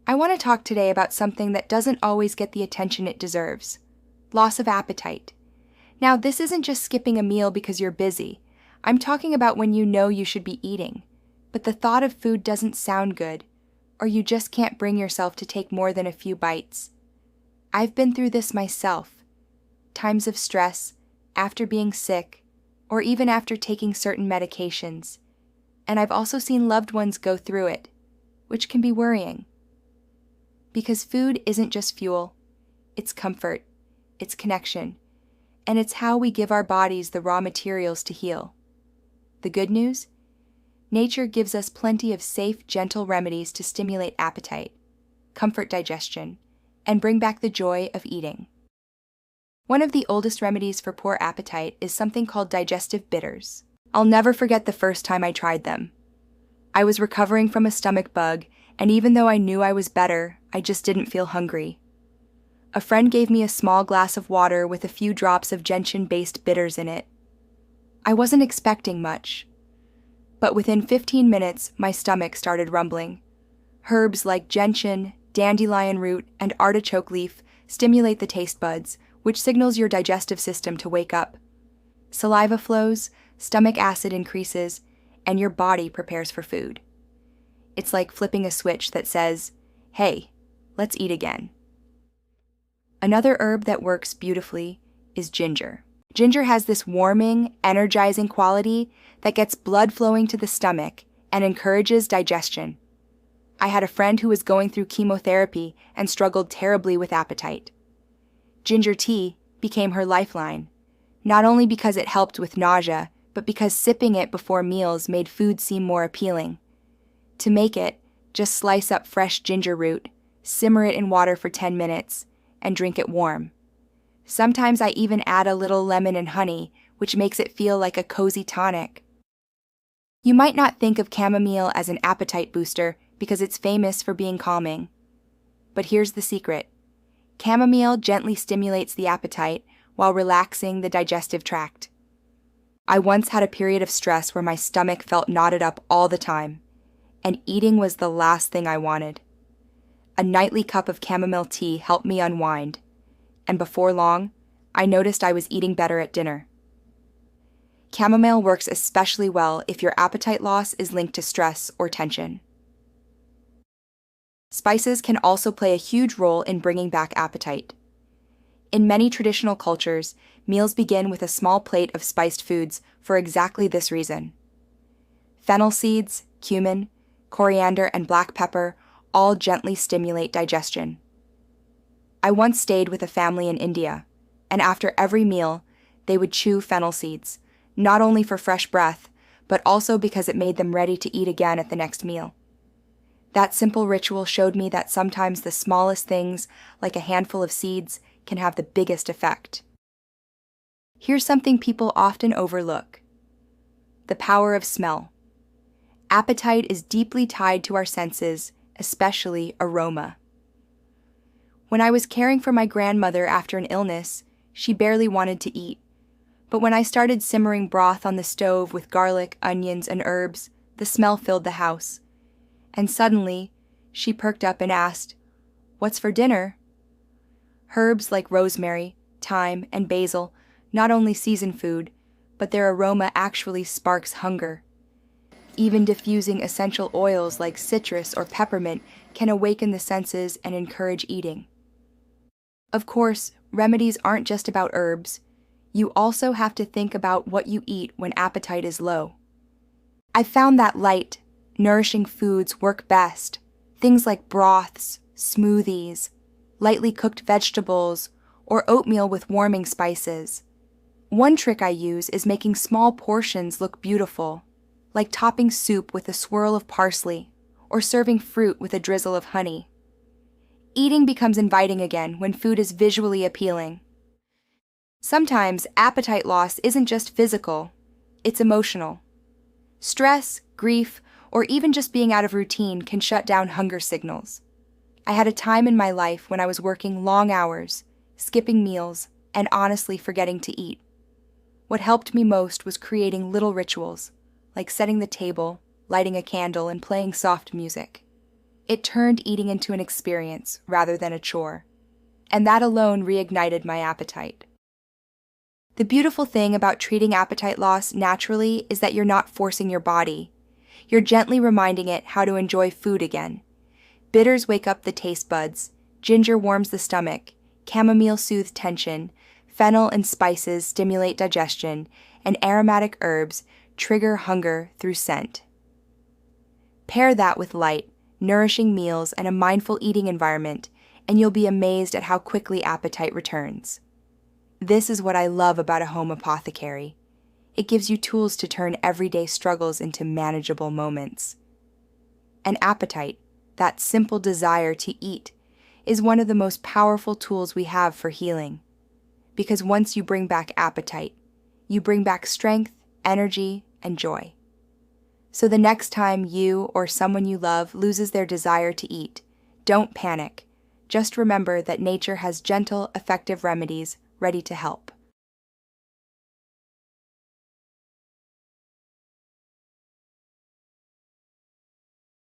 I want to talk today about something that doesn't always get the attention it deserves: loss of appetite. Now, this isn't just skipping a meal because you're busy. I'm talking about when you know you should be eating, but the thought of food doesn't sound good, or you just can't bring yourself to take more than a few bites. I've been through this myself. Times of stress, after being sick, or even after taking certain medications. And I've also seen loved ones go through it, which can be worrying. Because food isn't just fuel, it's comfort, it's connection, and it's how we give our bodies the raw materials to heal. The good news? Nature gives us plenty of safe, gentle remedies to stimulate appetite, comfort digestion, and bring back the joy of eating. One of the oldest remedies for poor appetite is something called digestive bitters. I'll never forget the first time I tried them. I was recovering from a stomach bug, and even though I knew I was better, I just didn't feel hungry. A friend gave me a small glass of water with a few drops of gentian-based bitters in it. I wasn't expecting much, but within 15 minutes, my stomach started rumbling. Herbs like gentian, dandelion root, and artichoke leaf stimulate the taste buds, which signals your digestive system to wake up. Saliva flows, stomach acid increases, and your body prepares for food. It's like flipping a switch that says, "Hey, let's eat again." Another herb that works beautifully is ginger. Ginger has this warming, energizing quality that gets blood flowing to the stomach and encourages digestion. I had a friend who was going through chemotherapy and struggled terribly with appetite. Ginger tea became her lifeline, not only because it helped with nausea, but because sipping it before meals made food seem more appealing. To make it, just slice up fresh ginger root, simmer it in water for 10 minutes, and drink it warm. Sometimes I even add a little lemon and honey, which makes it feel like a cozy tonic. You might not think of chamomile as an appetite booster because it's famous for being calming. But here's the secret. Chamomile gently stimulates the appetite while relaxing the digestive tract. I once had a period of stress where my stomach felt knotted up all the time, and eating was the last thing I wanted. A nightly cup of chamomile tea helped me unwind, and before long, I noticed I was eating better at dinner. Chamomile works especially well if your appetite loss is linked to stress or tension. Spices can also play a huge role in bringing back appetite. In many traditional cultures, meals begin with a small plate of spiced foods for exactly this reason. Fennel seeds, cumin, coriander, and black pepper all gently stimulate digestion. I once stayed with a family in India, and after every meal, they would chew fennel seeds, not only for fresh breath, but also because it made them ready to eat again at the next meal. That simple ritual showed me that sometimes the smallest things, like a handful of seeds, can have the biggest effect. Here's something people often overlook: the power of smell. Appetite is deeply tied to our senses, especially aroma. When I was caring for my grandmother after an illness, she barely wanted to eat. But when I started simmering broth on the stove with garlic, onions, and herbs, the smell filled the house. And suddenly, she perked up and asked, "What's for dinner?" Herbs like rosemary, thyme, and basil not only season food, but their aroma actually sparks hunger. Even diffusing essential oils like citrus or peppermint can awaken the senses and encourage eating. Of course, remedies aren't just about herbs. You also have to think about what you eat when appetite is low. I've found that light, nourishing foods work best. Things like broths, smoothies, lightly cooked vegetables, or oatmeal with warming spices. One trick I use is making small portions look beautiful, like topping soup with a swirl of parsley, or serving fruit with a drizzle of honey. Eating becomes inviting again when food is visually appealing. Sometimes appetite loss isn't just physical, it's emotional. Stress, grief, or even just being out of routine can shut down hunger signals. I had a time in my life when I was working long hours, skipping meals, and honestly forgetting to eat. What helped me most was creating little rituals, like setting the table, lighting a candle, and playing soft music. It turned eating into an experience rather than a chore. And that alone reignited my appetite. The beautiful thing about treating appetite loss naturally is that you're not forcing your body. You're gently reminding it how to enjoy food again. Bitters wake up the taste buds, ginger warms the stomach, chamomile soothes tension, fennel and spices stimulate digestion, and aromatic herbs trigger hunger through scent. Pair that with light, nourishing meals and a mindful eating environment, and you'll be amazed at how quickly appetite returns. This is what I love about a home apothecary. It gives you tools to turn everyday struggles into manageable moments. And appetite, that simple desire to eat, is one of the most powerful tools we have for healing. Because once you bring back appetite, you bring back strength, energy, and joy. So the next time you or someone you love loses their desire to eat, don't panic. Just remember that nature has gentle, effective remedies ready to help.